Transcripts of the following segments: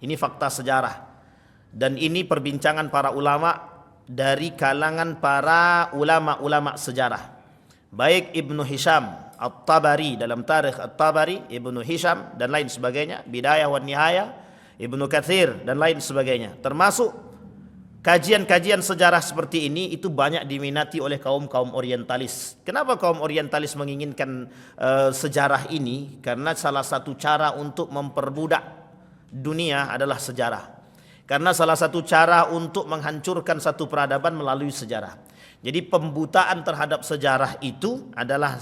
Ini fakta sejarah. Dan ini perbincangan para ulama dari kalangan para ulama-ulama sejarah. Baik Ibnu Hisham At-Tabari dalam Tarikh At-Tabari, Ibnu Hisham dan lain sebagainya, Bidayah wa Nihayah, Ibnu Katsir dan lain sebagainya. Termasuk kajian-kajian sejarah seperti ini itu banyak diminati oleh kaum-kaum orientalis. Kenapa kaum orientalis menginginkan sejarah ini? Karena salah satu cara untuk memperbudak dunia adalah sejarah. Karena salah satu cara untuk menghancurkan satu peradaban melalui sejarah. Jadi pembutaan terhadap sejarah itu adalah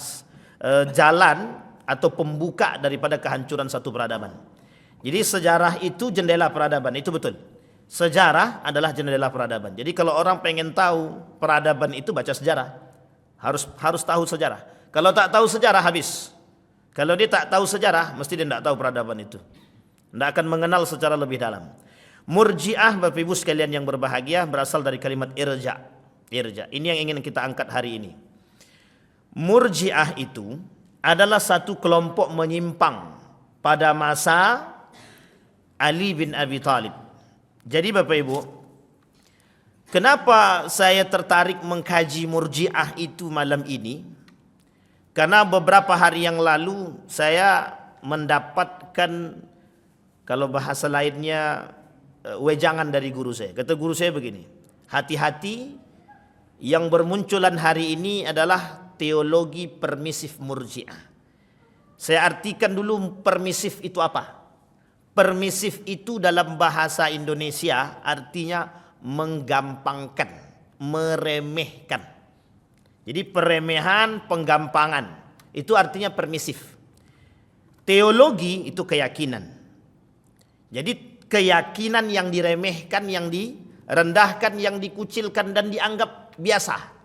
jalan atau pembuka daripada kehancuran satu peradaban. Jadi sejarah itu jendela peradaban, itu betul. Sejarah adalah jendela peradaban. Jadi kalau orang pengen tahu peradaban itu baca sejarah. Harus tahu sejarah. Kalau tak tahu sejarah habis. Kalau dia tak tahu sejarah, mesti dia tidak tahu peradaban itu. Tidak akan mengenal secara lebih dalam. Murji'ah, Bapak Ibu sekalian yang berbahagia, berasal dari kalimat irja. Irja. Ini yang ingin kita angkat hari ini. Murji'ah itu adalah satu kelompok menyimpang pada masa Ali bin Abi Thalib. Jadi Bapak Ibu, kenapa saya tertarik mengkaji Murji'ah itu malam ini? Karena beberapa hari yang lalu saya mendapatkan, kalau bahasa lainnya, wejangan dari guru saya. Kata guru saya begini, hati-hati, yang bermunculan hari ini adalah teologi permisif Murji'ah. Saya artikan dulu permisif itu apa? Permisif itu dalam bahasa Indonesia artinya menggampangkan, meremehkan. Jadi peremehan, penggampangan, itu artinya permisif. Teologi itu keyakinan. Jadi keyakinan yang diremehkan, yang direndahkan, yang dikucilkan dan dianggap biasa.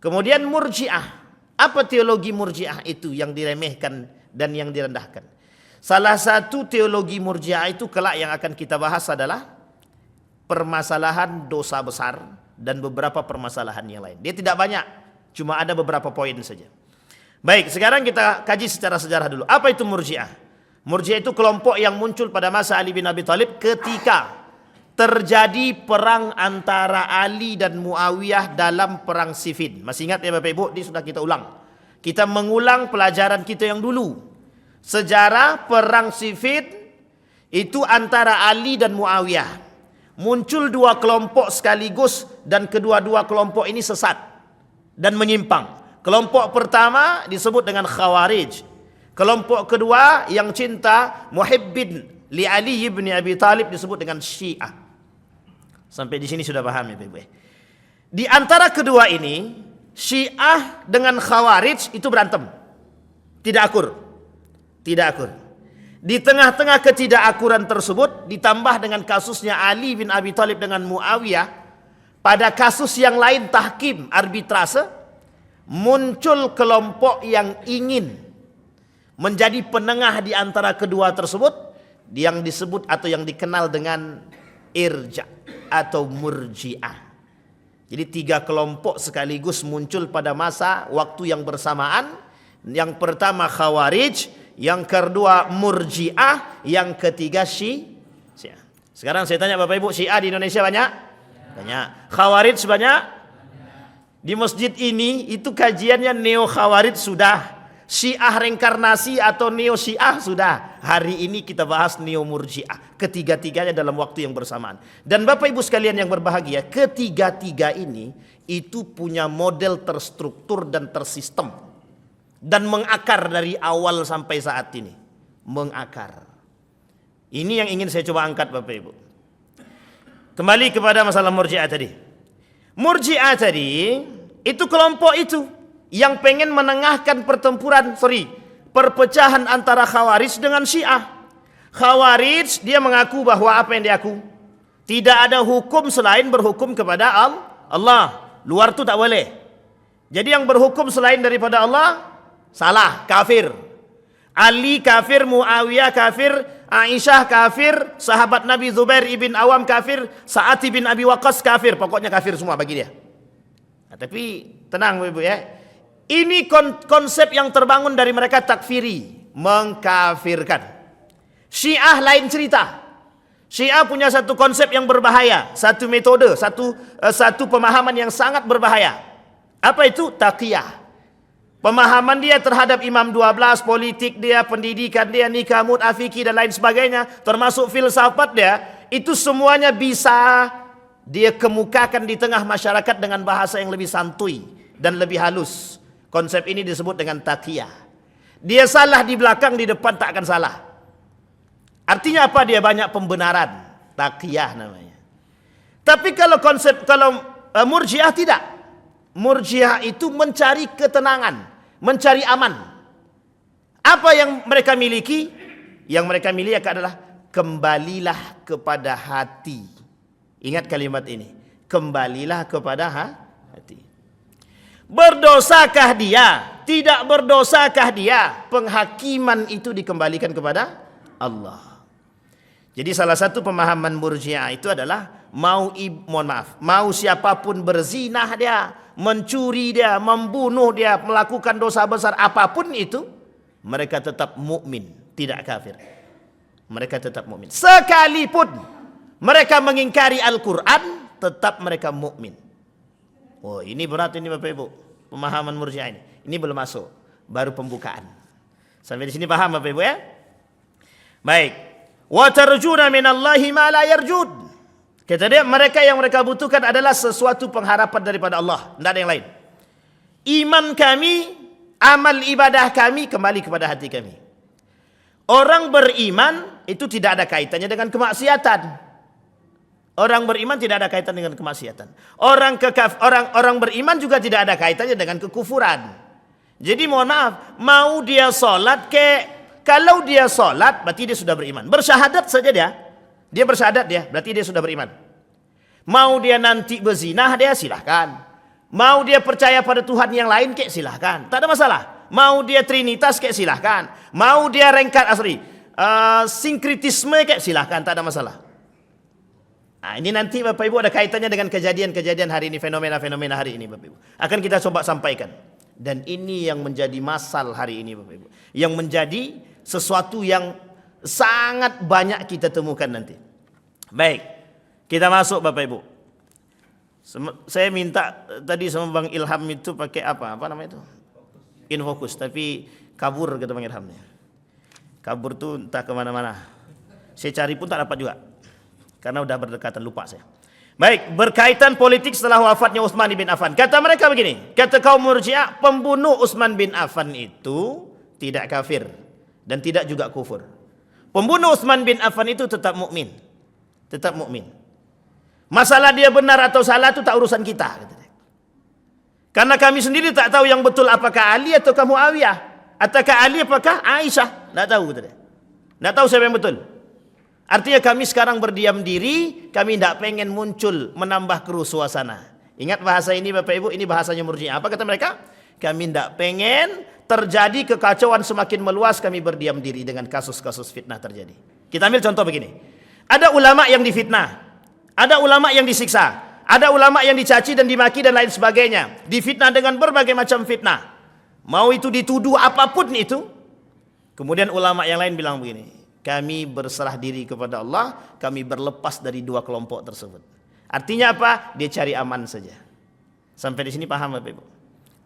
Kemudian Murji'ah. Apa teologi Murji'ah itu yang diremehkan dan yang direndahkan? Salah satu teologi Murji'ah itu kelak yang akan kita bahas adalah permasalahan dosa besar dan beberapa permasalahan yang lain. Dia tidak banyak, cuma ada beberapa poin saja. Baik, sekarang kita kaji secara sejarah dulu. Apa itu Murji'ah? Murji'ah itu kelompok yang muncul pada masa Ali bin Abi Thalib ketika terjadi perang antara Ali dan Muawiyah dalam perang Siffin. Masih ingat ya Bapak Ibu? Ini sudah kita ulang. Kita mengulang pelajaran kita yang dulu. Sejarah perang Siffin itu antara Ali dan Muawiyah. Muncul dua kelompok sekaligus dan kedua-dua kelompok ini sesat dan menyimpang. Kelompok pertama disebut dengan Khawarij. Kelompok kedua yang cinta muhibbin li Ali bin Abi Thalib disebut dengan Syiah. Sampai di sini sudah paham ya Bapak? Di antara kedua ini, Syiah dengan Khawarij itu berantem. Tidak akur. Tidak akur. Di tengah-tengah ketidakakuran tersebut ditambah dengan kasusnya Ali bin Abi Thalib dengan Muawiyah, pada kasus yang lain tahkim, arbitrase, muncul kelompok yang ingin menjadi penengah di antara kedua tersebut yang disebut atau yang dikenal dengan irja atau Murji'ah. Jadi tiga kelompok sekaligus muncul pada masa waktu yang bersamaan. Yang pertama Khawarij, yang kedua Murji'ah, yang ketiga Syiah. Sekarang saya tanya Bapak Ibu, Syiah di Indonesia banyak? Banyak. Khawarij banyak? Di masjid ini itu kajiannya neo Khawarij sudah. Syiah reinkarnasi atau neo Syiah sudah. Hari ini kita bahas neo Murji'ah. Ketiga-tiganya dalam waktu yang bersamaan. Dan Bapak Ibu sekalian yang berbahagia, ketiga-tiga ini itu punya model terstruktur dan tersistem. Dan mengakar dari awal sampai saat ini. Mengakar. Ini yang ingin saya coba angkat Bapak Ibu. Kembali kepada masalah Murji'ah tadi. Murji'ah tadi itu kelompok itu yang pengen menengahkan perpecahan antara Khawarij dengan Syiah. Khawarij dia mengaku bahwa apa yang dia aku? Tidak ada hukum selain berhukum kepada Allah. Luar itu tak boleh. Jadi yang berhukum selain daripada Allah salah, kafir. Ali kafir, Muawiyah kafir, Aisyah kafir, sahabat Nabi Zubair ibn Awam kafir, Sa'ad ibn Abi Waqqas kafir. Pokoknya kafir semua bagi dia. Nah, tapi tenang Ibu ya. Ini konsep yang terbangun dari mereka takfiri, mengkafirkan. Syiah lain cerita. Syiah punya satu konsep yang berbahaya, satu metode, satu pemahaman yang sangat berbahaya. Apa itu? Taqiyah. Pemahaman dia terhadap Imam 12, politik dia, pendidikan dia, nikah, mut'ah, fikih dan lain sebagainya, termasuk filsafat dia, itu semuanya bisa dia kemukakan di tengah masyarakat dengan bahasa yang lebih santuy dan lebih halus. Konsep ini disebut dengan taqiyah. Dia salah di belakang, di depan tak akan salah. Artinya apa? Dia banyak pembenaran. Taqiyah namanya. Tapi kalau Murji'ah tidak. Murji'ah itu mencari ketenangan, mencari aman. Apa yang mereka miliki? Yang mereka miliki adalah kembalilah kepada hati. Ingat kalimat ini. Kembalilah kepada hati. Berdosakah dia? Tidak berdosakah dia? Penghakiman itu dikembalikan kepada Allah. Jadi salah satu pemahaman Murji'ah itu adalah mau siapapun berzinah dia, mencuri dia, membunuh dia, melakukan dosa besar apapun itu, mereka tetap mukmin, tidak kafir. Mereka tetap mukmin. Sekalipun mereka mengingkari Al-Qur'an, tetap mereka mukmin. Oh, ini berat ini Bapak Ibu. Pemahaman Murji'ah ini. Ini belum masuk, baru pembukaan. Sampai di sini paham Bapak Ibu ya? Baik. Wa tarjuna minallahi ma la yarjud. Kata dia, mereka yang mereka butuhkan adalah sesuatu pengharapan daripada Allah, tidak ada yang lain. Iman kami, amal ibadah kami kembali kepada hati kami. Orang beriman itu tidak ada kaitannya dengan kemaksiatan. Orang beriman tidak ada kaitan dengan kemaksiatan. Orang beriman juga tidak ada kaitannya dengan kekufuran. Jadi mohon maaf, mau dia sholat kalau dia sholat berarti dia sudah beriman. Bersyahadat saja dia bersyahadat berarti dia sudah beriman. Mau dia nanti berzinah dia silahkan. Mau dia percaya pada Tuhan yang lain silahkan, tak ada masalah. Mau dia trinitas silahkan. Mau dia sinkritisme silahkan, tak ada masalah. Nah, ini nanti Bapak Ibu ada kaitannya dengan kejadian-kejadian hari ini, fenomena-fenomena hari ini Bapak Ibu. Akan kita coba sampaikan. Dan ini yang menjadi masal hari ini Bapak Ibu. Yang menjadi sesuatu yang sangat banyak kita temukan nanti. Baik, kita masuk Bapak Ibu. Saya minta tadi sama Bang Ilham itu pakai apa namanya itu? InFocus, tapi kabur kata Bang Ilhamnya. Kabur tuh entah kemana-mana. Saya cari pun tak dapat juga. Karena udah berdekatan, lupa saya. Baik, berkaitan politik setelah wafatnya Utsman bin Affan. Kata mereka begini, kata kaum Murji'ah, pembunuh Utsman bin Affan itu tidak kafir dan tidak juga kufur. Pembunuh Utsman bin Affan itu tetap mukmin. Tetap mukmin. Masalah dia benar atau salah itu tak urusan kita. Karena kami sendiri tak tahu yang betul apakah Ali atau Muawiyah, ataukah Ali apakah Aisyah. Tak tahu. Tak tahu siapa yang betul. Artinya kami sekarang berdiam diri, kami tidak pengen muncul menambah keruh suasana. Ingat bahasa ini Bapak Ibu, ini bahasanya Murji'ah. Apa kata mereka? Kami tidak pengen terjadi kekacauan semakin meluas, kami berdiam diri dengan kasus-kasus fitnah terjadi. Kita ambil contoh begini. Ada ulama yang difitnah, ada ulama yang disiksa, ada ulama yang dicaci dan dimaki dan lain sebagainya. Difitnah dengan berbagai macam fitnah. Mau itu dituduh apapun itu. Kemudian ulama yang lain bilang begini, kami berserah diri kepada Allah, kami berlepas dari dua kelompok tersebut. Artinya apa? Dia cari aman saja. Sampai di sini paham Bapak Ibu?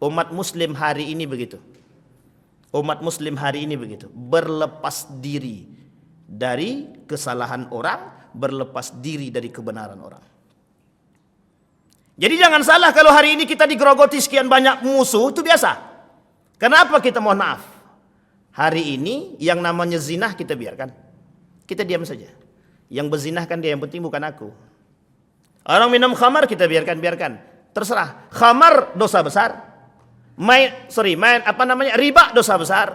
Umat muslim hari ini begitu. Umat muslim hari ini begitu. Berlepas diri dari kesalahan orang, berlepas diri dari kebenaran orang. Jadi jangan salah kalau hari ini kita digerogoti sekian banyak musuh, itu biasa. Kenapa kita mohon maaf? Hari ini yang namanya zinah kita biarkan. Kita diam saja. Yang berzinah kan dia, yang penting bukan aku. Orang minum khamar kita biarkan. Terserah. Khamar dosa besar. Riba dosa besar.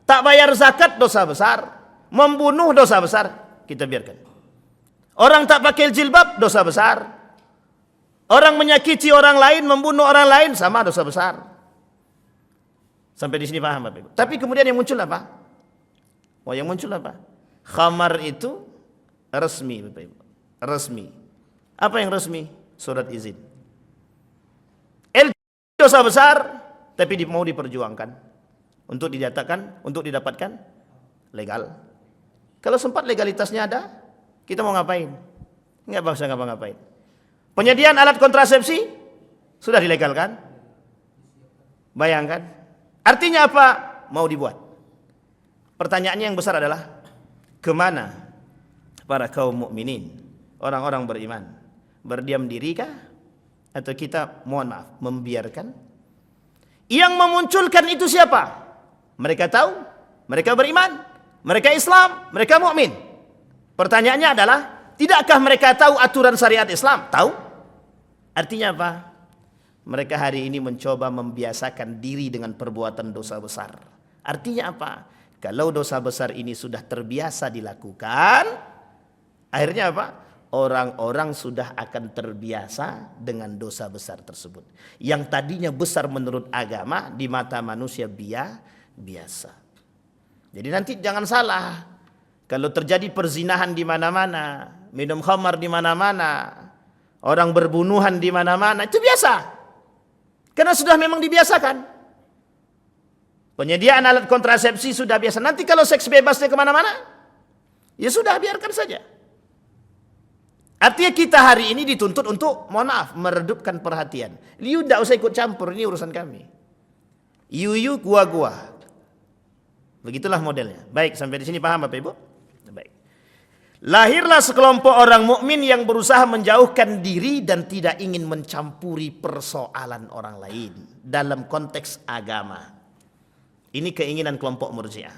Tak bayar zakat dosa besar. Membunuh dosa besar. Kita biarkan. Orang tak pakai jilbab dosa besar. Orang menyakiti orang lain, membunuh orang lain sama dosa besar. Sampai di sini paham Bapak Ibu. Tapi kemudian yang muncul apa? Yang muncul apa? Khamar itu resmi Bapak Ibu. Resmi. Apa yang resmi? Surat izin. Dosa besar, tapi mau diperjuangkan untuk didapatkan legal. Kalau sempat legalitasnya ada, Kita mau ngapain? Nggak bisa ngapa-ngapain. Penyediaan alat kontrasepsi sudah dilegalkan. Bayangkan. Artinya apa? Mau dibuat. Pertanyaannya yang besar adalah, kemana para kaum mukminin, orang-orang beriman? Berdiam diri kah? Atau kita, mohon maaf, membiarkan? Yang memunculkan itu siapa? Mereka tahu, mereka beriman, mereka Islam, mereka mukmin. Pertanyaannya adalah, tidakkah mereka tahu aturan syariat Islam? Tahu. Artinya apa? Mereka hari ini mencoba membiasakan diri dengan perbuatan dosa besar. Artinya apa? Kalau dosa besar ini sudah terbiasa dilakukan, akhirnya apa? Orang-orang sudah akan terbiasa dengan dosa besar tersebut. Yang tadinya besar menurut agama, di mata manusia biasa. Jadi nanti jangan salah. Kalau terjadi perzinahan di mana-mana, minum khamar di mana-mana, orang berbunuhan di mana-mana, itu biasa. Karena sudah memang dibiasakan. Penyediaan alat kontrasepsi sudah biasa. Nanti kalau seks bebasnya kemana-mana, ya sudah, biarkan saja. Artinya kita hari ini dituntut untuk, mohon maaf, meredupkan perhatian. You tidak usah ikut campur, ini urusan kami. You, gua. Begitulah modelnya. Baik, sampai di sini paham Bapak Ibu? Baik. Lahirlah sekelompok orang mukmin yang berusaha menjauhkan diri dan tidak ingin mencampuri persoalan orang lain dalam konteks agama. Ini keinginan kelompok Murji'ah.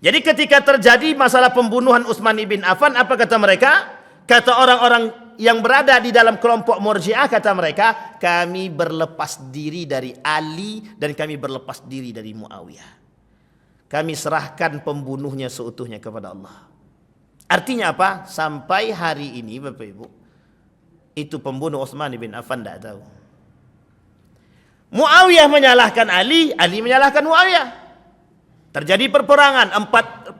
Jadi ketika terjadi masalah pembunuhan Utsman ibn Affan, apa kata mereka? Kata orang-orang yang berada di dalam kelompok Murji'ah, kata mereka, kami berlepas diri dari Ali dan kami berlepas diri dari Muawiyah. Kami serahkan pembunuhnya seutuhnya kepada Allah. Artinya apa? Sampai hari ini Bapak Ibu, itu pembunuh Utsman bin Affan tidak tahu. Muawiyah menyalahkan Ali, Ali menyalahkan Muawiyah. Terjadi perperangan, 45.000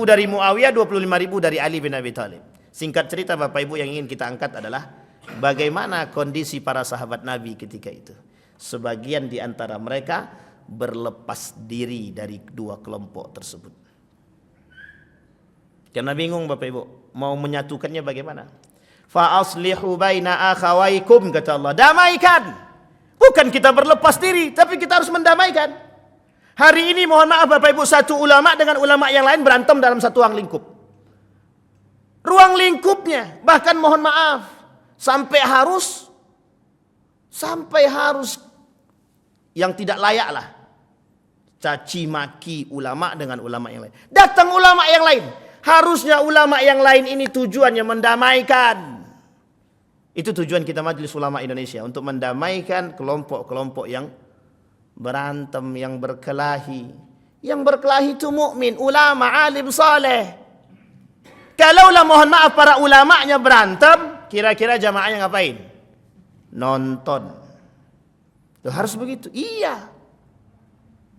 dari Muawiyah, 25.000 dari Ali bin Abi Thalib. Singkat cerita Bapak Ibu, yang ingin kita angkat adalah bagaimana kondisi para sahabat Nabi ketika itu. Sebagian di antara mereka berlepas diri dari dua kelompok tersebut. Karena bingung Bapak Ibu, mau menyatukannya bagaimana? Fa aslihu baina akhawaikum, kata Allah, damaikan. Bukan kita berlepas diri, tapi kita harus mendamaikan. Hari ini mohon maaf Bapak Ibu, satu ulama dengan ulama yang lain berantem dalam satu ruang lingkup. Ruang lingkupnya, bahkan mohon maaf, sampai harus yang tidak layak lah, caci maki ulama dengan ulama yang lain. Datang ulama yang lain, harusnya ulama yang lain ini tujuannya mendamaikan. Itu tujuan kita Majelis Ulama Indonesia, untuk mendamaikan kelompok-kelompok yang berantem, yang berkelahi. Yang berkelahi itu mukmin, ulama, alim, saleh. Kalaulah mohon maaf para ulamanya berantem, kira-kira jamaahnya ngapain? Nonton. Tuh, harus begitu. Iya.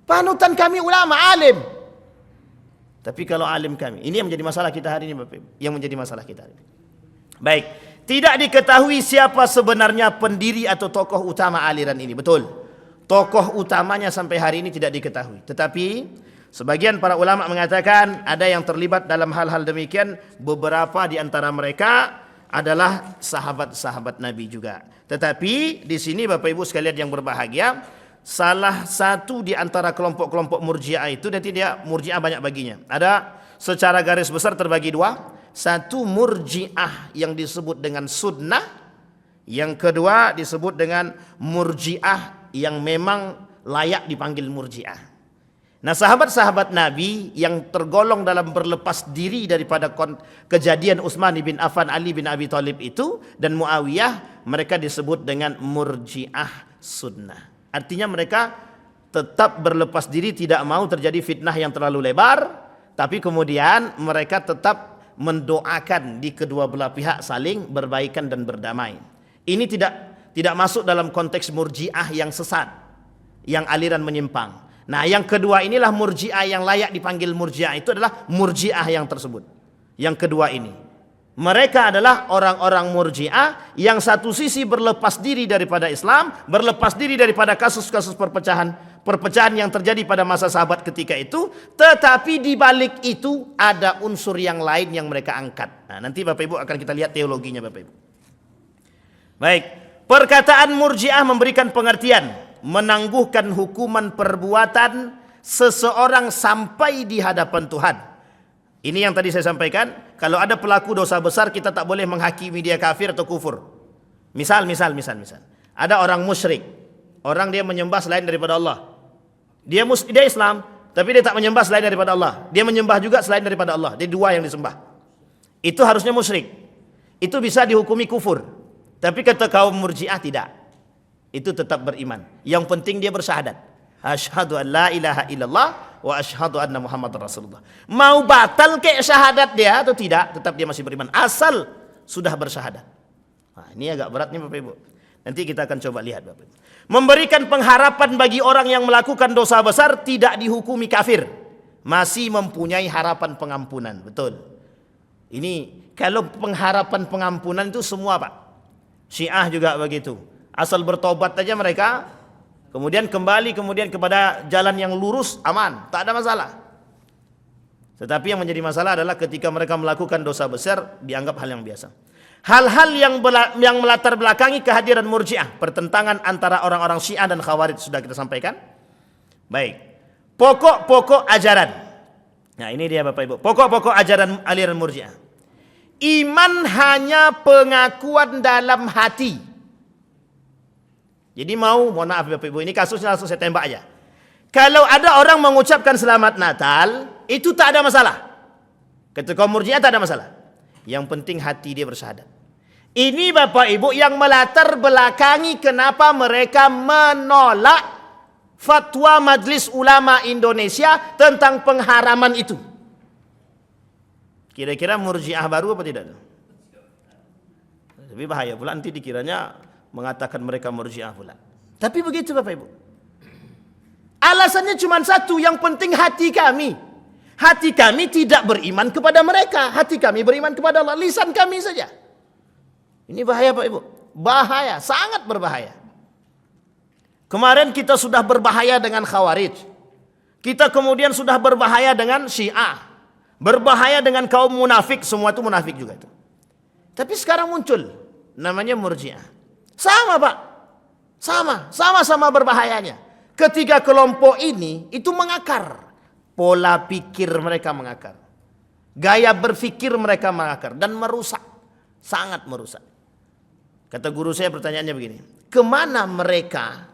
Panutan kami ulama, alim. Tapi kalau alim kami, ini yang menjadi masalah kita hari ini Bapak Ibu. Yang menjadi masalah kita hari ini. Baik, tidak diketahui siapa sebenarnya pendiri atau tokoh utama aliran ini. Betul. Tokoh utamanya sampai hari ini tidak diketahui. Tetapi sebagian para ulama mengatakan ada yang terlibat dalam hal-hal demikian. Beberapa di antara mereka adalah sahabat-sahabat Nabi juga. Tetapi di sini Bapak Ibu sekalian yang berbahagia, salah satu di antara kelompok-kelompok Murji'ah itu, nanti dia Murji'ah banyak baginya. Ada secara garis besar terbagi dua. Satu Murji'ah yang disebut dengan sunnah, yang kedua disebut dengan Murji'ah yang memang layak dipanggil Murji'ah. Nah, sahabat-sahabat Nabi yang tergolong dalam berlepas diri daripada kejadian Utsman bin Affan, Ali bin Abi Thalib itu dan Muawiyah, mereka disebut dengan Murji'ah sunnah. Artinya mereka tetap berlepas diri, tidak mau terjadi fitnah yang terlalu lebar, tapi kemudian mereka tetap mendoakan di kedua belah pihak saling berbaikan dan berdamai. Ini tidak masuk dalam konteks Murji'ah yang sesat, yang aliran menyimpang. Nah, yang kedua inilah Murji'ah yang layak dipanggil Murji'ah, itu adalah Murji'ah yang tersebut. Yang kedua ini, mereka adalah orang-orang Murji'ah yang satu sisi berlepas diri daripada Islam, berlepas diri daripada kasus-kasus perpecahan perpecahan yang terjadi pada masa sahabat ketika itu, tetapi di balik itu ada unsur yang lain yang mereka angkat. Nah, nanti Bapak Ibu akan kita lihat teologinya Bapak Ibu. Baik, perkataan Murji'ah memberikan pengertian menangguhkan hukuman perbuatan seseorang sampai di hadapan Tuhan. Ini yang tadi saya sampaikan, kalau ada pelaku dosa besar kita tak boleh menghakimi dia kafir atau kufur. Misal. Ada orang musyrik, orang dia menyembah selain daripada Allah. Dia Islam, tapi dia tak menyembah selain daripada Allah. Dia menyembah juga selain daripada Allah. Dia dua yang disembah. Itu harusnya musyrik. Itu bisa dihukumi kufur. Tapi kata kaum Murji'ah tidak. Itu tetap beriman. Yang penting dia bersyahadat. Asyhadu an la ilaha illallah wa asyhadu anna Muhammad Rasulullah. Mau batal ke syahadat dia atau tidak, tetap dia masih beriman. Asal sudah bersyahadat. Nah, ini agak berat nih Bapak Ibu. Nanti kita akan coba lihat Bapak Ibu. Memberikan pengharapan bagi orang yang melakukan dosa besar tidak dihukumi kafir. Masih mempunyai harapan pengampunan. Betul. Ini kalau pengharapan pengampunan itu semua Pak. Syiah juga begitu. Asal bertobat saja mereka, kemudian kembali kepada jalan yang lurus, aman, tak ada masalah. Tetapi yang menjadi masalah adalah ketika mereka melakukan dosa besar dianggap hal yang biasa. Hal-hal yang melatar belakangi kehadiran Murji'ah, pertentangan antara orang-orang Syiah dan Khawarij sudah kita sampaikan. Baik. Pokok-pokok ajaran. Nah, ini dia Bapak Ibu. Pokok-pokok ajaran aliran Murji'ah. Iman hanya pengakuan dalam hati. Jadi mohon maaf Bapak Ibu, ini kasusnya langsung saya tembak aja. Kalau ada orang mengucapkan selamat Natal, itu tak ada masalah. Kata kaum Murji'ah tak ada masalah. Yang penting hati dia bersyahadat. Ini Bapak Ibu yang melatar belakangi kenapa mereka menolak fatwa Majelis Ulama Indonesia tentang pengharaman itu. Kira-kira Murji'ah baru apa tidak? Tapi bahaya pula nanti dikiranya mengatakan mereka Murji'ah pula. Tapi begitu Bapak Ibu. Alasannya cuma satu, yang penting hati kami. Hati kami tidak beriman kepada mereka. Hati kami beriman kepada Allah. Lisan kami saja. Ini bahaya Pak Ibu. Bahaya, sangat berbahaya. Kemarin kita sudah berbahaya dengan Khawarij. Kita kemudian sudah berbahaya dengan Syiah. Berbahaya dengan kaum munafik. Semua itu munafik juga itu. Tapi sekarang muncul. Namanya Murji'ah. Sama Pak. Sama-sama berbahayanya. Ketiga kelompok ini itu mengakar. Pola pikir mereka mengakar. Gaya berpikir mereka mengakar. Dan merusak. Sangat merusak. Kata guru saya pertanyaannya begini. Kemana mereka,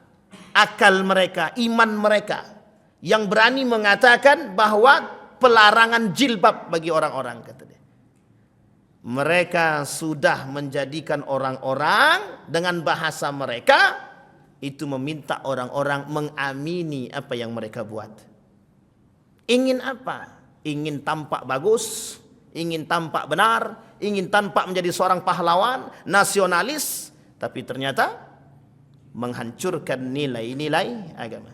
akal mereka, iman mereka yang berani mengatakan bahwa pelarangan jilbab bagi orang-orang, kata dia. Mereka sudah menjadikan orang-orang dengan bahasa mereka itu meminta orang-orang mengamini apa yang mereka buat. Ingin apa? Ingin tampak bagus, ingin tampak benar, ingin tampak menjadi seorang pahlawan, nasionalis, tapi ternyata menghancurkan nilai-nilai agama.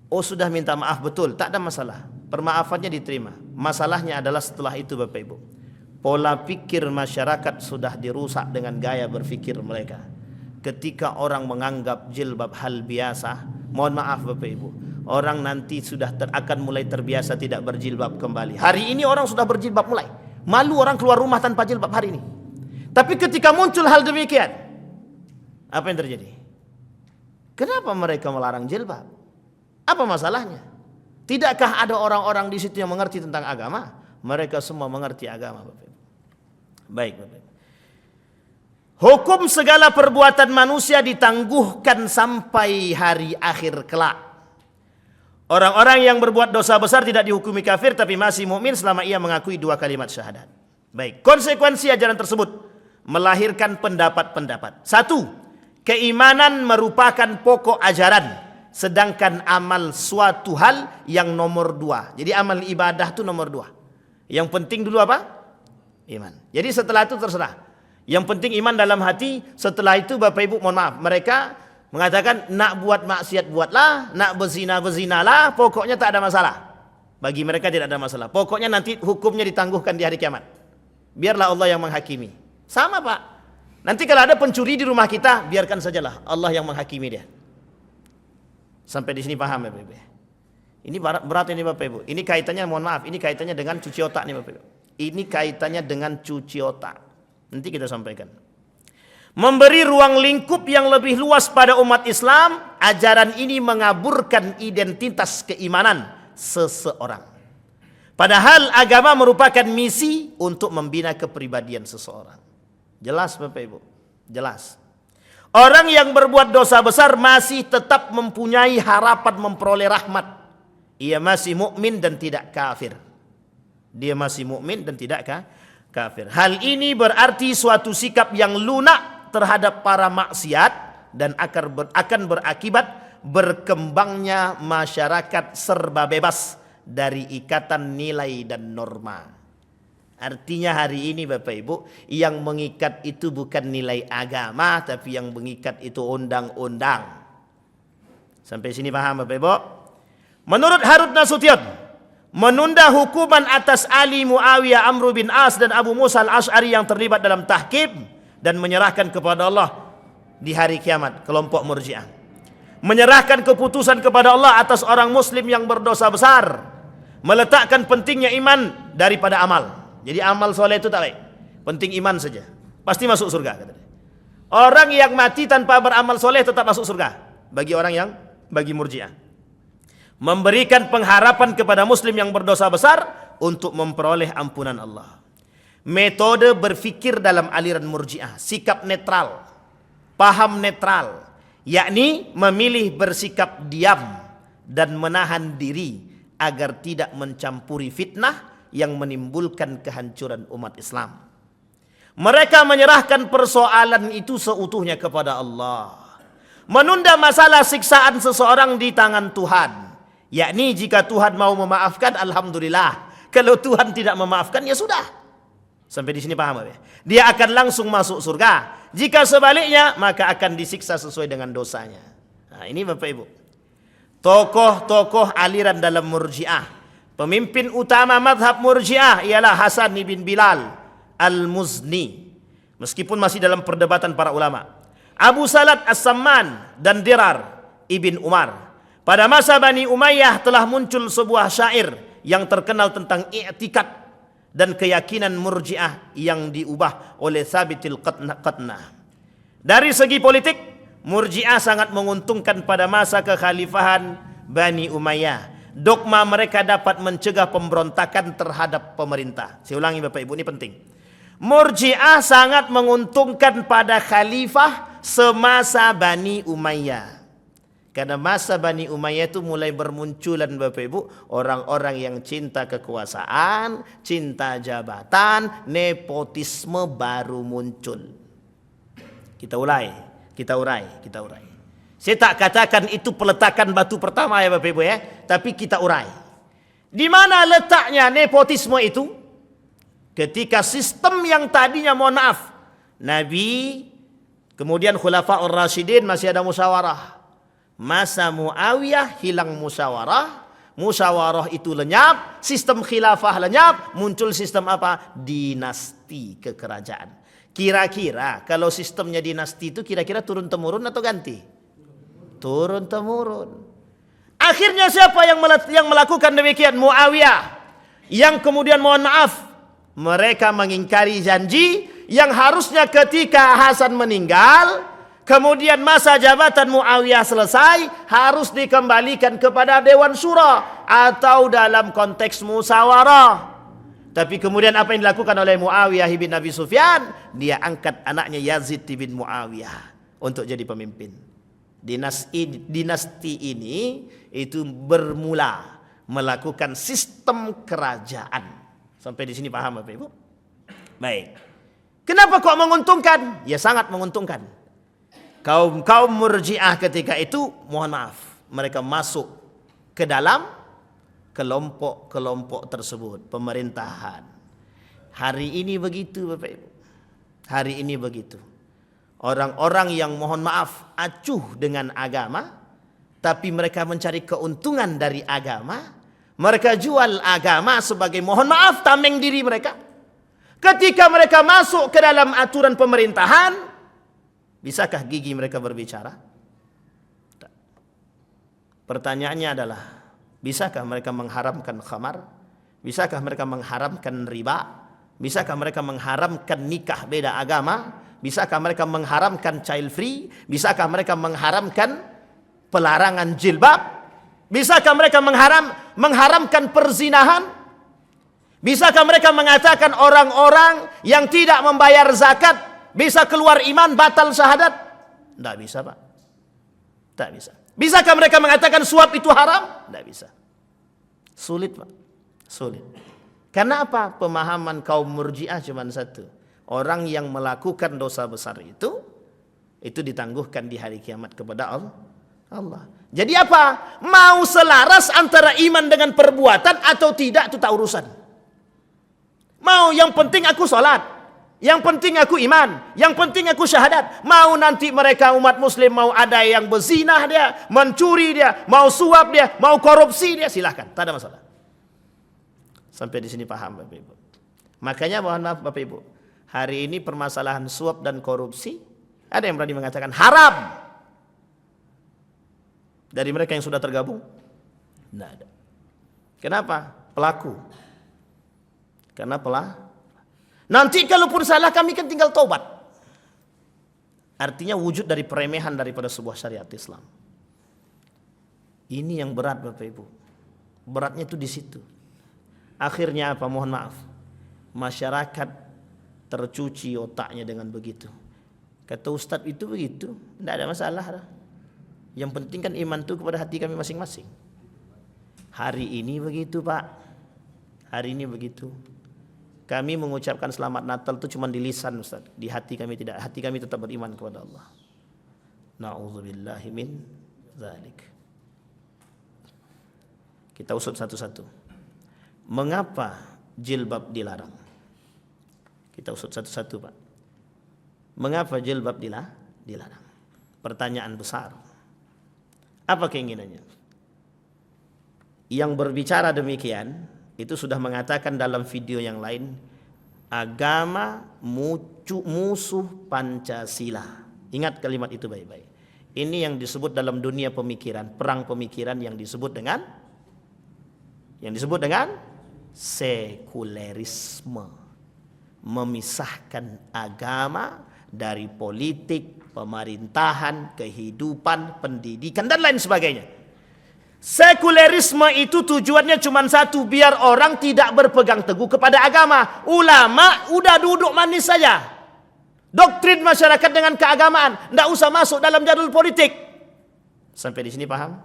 Oh sudah minta maaf betul, tak ada masalah. Permaafannya diterima. Masalahnya adalah setelah itu Bapak Ibu. Pola pikir masyarakat sudah dirusak dengan gaya berpikir mereka. Ketika orang menganggap jilbab hal biasa, mohon maaf Bapak Ibu, orang nanti sudah akan mulai terbiasa tidak berjilbab kembali. Hari ini orang sudah berjilbab mulai. Malu orang keluar rumah tanpa jilbab hari ini. Tapi ketika muncul hal demikian, apa yang terjadi? Kenapa mereka melarang jilbab? Apa masalahnya? Tidakkah ada orang-orang di situ yang mengerti tentang agama? Mereka semua mengerti agama, Bapak Ibu. Baik, Bapak Ibu. Hukum segala perbuatan manusia ditangguhkan sampai hari akhir kelak. Orang-orang yang berbuat dosa besar tidak dihukumi kafir tapi masih mukmin selama ia mengakui dua kalimat syahadat. Baik, konsekuensi ajaran tersebut melahirkan pendapat-pendapat. Satu, keimanan merupakan pokok ajaran, sedangkan amal suatu hal yang nomor dua. Jadi amal ibadah itu nomor dua. Yang penting dulu apa? Iman. Jadi setelah itu terserah. Yang penting iman dalam hati. Setelah itu Bapak Ibu mohon maaf, mereka mengatakan nak buat maksiat buatlah, nak berzina berzinalah, pokoknya tak ada masalah. Bagi mereka tidak ada masalah. Pokoknya nanti hukumnya ditangguhkan di hari kiamat. Biarlah Allah yang menghakimi. Sama Pak. Nanti kalau ada pencuri di rumah kita, biarkan sajalah Allah yang menghakimi dia. Sampai di sini paham ya Bapak Ibu? Ini berat ini Bapak Ibu. Ini kaitannya, mohon maaf, ini kaitannya dengan cuci otak nih Bapak Ibu. Ini kaitannya dengan cuci otak. Nanti kita sampaikan. Memberi ruang lingkup yang lebih luas pada umat Islam, ajaran ini mengaburkan identitas keimanan seseorang. Padahal agama merupakan misi untuk membina kepribadian seseorang. Jelas Bapak Ibu? Jelas. Orang yang berbuat dosa besar masih tetap mempunyai harapan memperoleh rahmat. Ia masih mukmin dan tidak kafir. Dia masih mukmin dan tidak kafir. Hal ini berarti suatu sikap yang lunak terhadap para maksiat dan akan berakibat berkembangnya masyarakat serba bebas dari ikatan nilai dan norma. Artinya hari ini Bapak Ibu, yang mengikat itu bukan nilai agama, tapi yang mengikat itu undang-undang. Sampai sini paham Bapak Ibu? Menurut Harut Nasution, menunda hukuman atas Ali, Muawiyah, Amr bin As dan Abu Musa al-Ash'ari yang terlibat dalam tahkim dan menyerahkan kepada Allah di hari kiamat, kelompok Murji'ah. Menyerahkan keputusan kepada Allah atas orang muslim yang berdosa besar, meletakkan pentingnya iman daripada amal. Jadi amal soleh itu tak baik, penting iman saja, pasti masuk surga kata dia. Orang yang mati tanpa beramal soleh tetap masuk surga bagi Murji'ah. Memberikan pengharapan kepada muslim yang berdosa besar untuk memperoleh ampunan Allah. Metode berfikir dalam aliran Murji'ah, sikap netral, paham netral, yakni memilih bersikap diam dan menahan diri agar tidak mencampuri fitnah yang menimbulkan kehancuran umat Islam. Mereka menyerahkan persoalan itu seutuhnya kepada Allah. Menunda masalah siksaan seseorang di tangan Tuhan. Yakni jika Tuhan mau memaafkan, alhamdulillah. Kalau Tuhan tidak memaafkan, ya sudah. Sampai di sini paham ya? Dia akan langsung masuk surga. Jika sebaliknya, maka akan disiksa sesuai dengan dosanya. Nah, ini Bapak Ibu. Tokoh-tokoh aliran dalam Murji'ah. Pemimpin utama madhab Murji'ah ialah Hasan bin Bilal Al-Muzni. Meskipun masih dalam perdebatan para ulama. Abu Salat As-Samman dan Dirar Ibn Umar. Pada masa Bani Umayyah telah muncul sebuah syair yang terkenal tentang i'tikad dan keyakinan Murji'ah yang diubah oleh Tsabitil Qatnah. Dari segi politik, Murji'ah sangat menguntungkan pada masa kekhalifahan Bani Umayyah. Dogma mereka dapat mencegah pemberontakan terhadap pemerintah. Saya ulangi Bapak Ibu, ini penting. Murji'ah sangat menguntungkan pada khalifah semasa Bani Umayyah. Karena masa Bani Umayyah itu mulai bermunculan Bapak Ibu, orang-orang yang cinta kekuasaan, cinta jabatan, nepotisme baru muncul. Kita urai. Saya tak katakan itu peletakan batu pertama ya Bapak Ibu ya, tapi kita urai. Di mana letaknya nepotisme itu? Ketika sistem yang tadinya, mohon maaf, Nabi, kemudian Khulafaur Rasyidin masih ada musyawarah. Masa Muawiyah hilang musyawarah, musyawarah itu lenyap, sistem khilafah lenyap, muncul sistem apa? Dinasti kekerajaan. Kira-kira kalau sistemnya dinasti itu kira-kira turun-temurun atau ganti? Turun-temurun. Akhirnya siapa yang melakukan demikian? Muawiyah. Yang kemudian mohon maaf, mereka mengingkari janji yang harusnya ketika Hasan meninggal, kemudian masa jabatan Muawiyah selesai, harus dikembalikan kepada Dewan Syura atau dalam konteks musyawarah. Tapi kemudian apa yang dilakukan oleh Muawiyah bin Abi Sufyan? Dia angkat anaknya Yazid bin Muawiyah untuk jadi pemimpin. Dinasti ini itu bermula melakukan sistem kerajaan. Sampai di sini paham Bapak Ibu? Baik. Kenapa kok menguntungkan? Ya sangat menguntungkan. Kaum Murji'ah ketika itu, mohon maaf, mereka masuk ke dalam kelompok-kelompok tersebut, pemerintahan. Hari ini begitu Bapak Ibu. Hari ini begitu. Orang-orang yang mohon maaf acuh dengan agama, tapi mereka mencari keuntungan dari agama, mereka jual agama sebagai mohon maaf tameng diri mereka. Ketika mereka masuk ke dalam aturan pemerintahan, bisakah gigi mereka berbicara? Pertanyaannya adalah, bisakah mereka mengharamkan khamar? Bisakah mereka mengharamkan riba? Bisakah mereka mengharamkan nikah beda agama? Bisakah mereka mengharamkan child free? Bisakah mereka mengharamkan pelarangan jilbab? Bisakah mereka mengharamkan perzinahan? Bisakah mereka mengatakan orang-orang yang tidak membayar zakat bisa keluar iman, batal syahadat? Tidak bisa, Pak. Tidak bisa. Bisakah mereka mengatakan suap itu haram? Tidak bisa. Sulit, Pak. Sulit. Karena apa? Pemahaman kaum Murji'ah cuma satu. Orang yang melakukan dosa besar itu ditangguhkan di hari kiamat kepada Allah. Jadi apa? Mau selaras antara iman dengan perbuatan atau tidak, itu tak urusan. Mau yang penting aku sholat, yang penting aku iman, yang penting aku syahadat. Mau nanti mereka umat muslim mau ada yang berzinah dia, mencuri dia, mau suap dia, mau korupsi dia, silahkan, tak ada masalah. Sampai di sini paham Bapak Ibu. Makanya mohon maaf Bapak Ibu, hari ini permasalahan suap dan korupsi, ada yang berani mengatakan haram dari mereka yang sudah tergabung? Tidak ada. Kenapa? Pelaku. Karena nanti kalaupun salah kami kan tinggal taubat. Artinya wujud dari peremehan daripada sebuah syariat Islam. Ini yang berat Bapak Ibu. Beratnya itu di situ. Akhirnya apa? Mohon maaf. Masyarakat tercuci otaknya dengan begitu. Kata Ustadz itu begitu, tidak ada masalah. Yang penting kan iman itu kepada hati kami masing-masing. Hari ini begitu Pak. Hari ini begitu. Kami mengucapkan selamat Natal itu cuma di lisan Ustaz. Di hati kami tidak. Hati kami tetap beriman kepada Allah. Na'udzubillahi min dzalik. Kita usut satu-satu. Mengapa jilbab dilarang? Kita usut satu-satu Pak. Mengapa jilbab dilarang? Pertanyaan besar. Apa keinginannya? Yang berbicara demikian itu sudah mengatakan dalam video yang lain, agama musuh Pancasila. Ingat kalimat itu baik-baik. Ini yang disebut dalam dunia pemikiran, perang pemikiran yang disebut dengan sekulerisme. Memisahkan agama dari politik, pemerintahan, kehidupan, pendidikan dan lain sebagainya. Sekulerisme itu tujuannya cuma satu, biar orang tidak berpegang teguh kepada agama. Ulama udah duduk manis saja. Doktrin masyarakat dengan keagamaan, tidak usah masuk dalam jadul politik. Sampai di sini paham?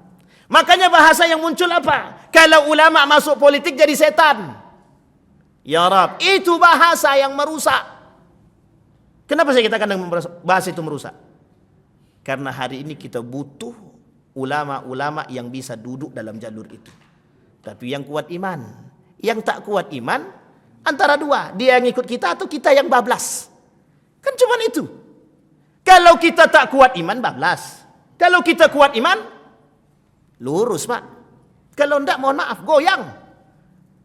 Makanya bahasa yang muncul apa? Kalau ulama masuk politik jadi setan. Ya Rab, itu bahasa yang merusak. Kenapa saya katakan bahasa itu merusak? Karena hari ini kita butuh ulama-ulama yang bisa duduk dalam jalur itu. Tapi yang kuat iman. Yang tak kuat iman, antara dua. Dia yang ikut kita atau kita yang bablas. Kan cuma itu. Kalau kita tak kuat iman, bablas. Kalau kita kuat iman, lurus Pak. Kalau enggak, mohon maaf, goyang.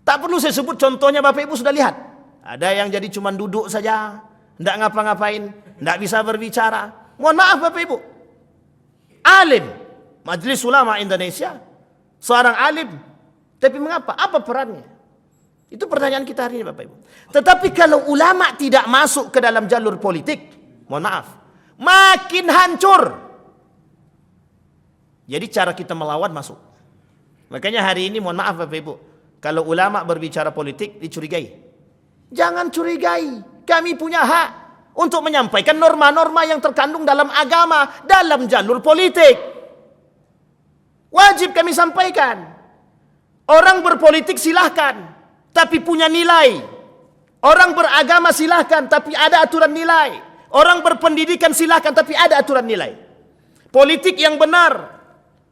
Tak perlu saya sebut contohnya, Bapak Ibu sudah lihat. Ada yang jadi cuma duduk saja, enggak ngapa-ngapain, enggak bisa berbicara. Mohon maaf Bapak Ibu. Alim. Majelis Ulama Indonesia, seorang alim, tapi mengapa? Apa perannya? Itu pertanyaan kita hari ini Bapak Ibu. Tetapi kalau ulama tidak masuk ke dalam jalur politik, mohon maaf, makin hancur. Jadi cara kita melawan masuk. Makanya hari ini mohon maaf Bapak Ibu, kalau ulama berbicara politik dicurigai. Jangan curigai, kami punya hak untuk menyampaikan norma-norma yang terkandung dalam agama, dalam jalur politik. Wajib kami sampaikan. Orang berpolitik silahkan, tapi punya nilai. Orang beragama silahkan, tapi ada aturan nilai. Orang berpendidikan silahkan, tapi ada aturan nilai. Politik yang benar,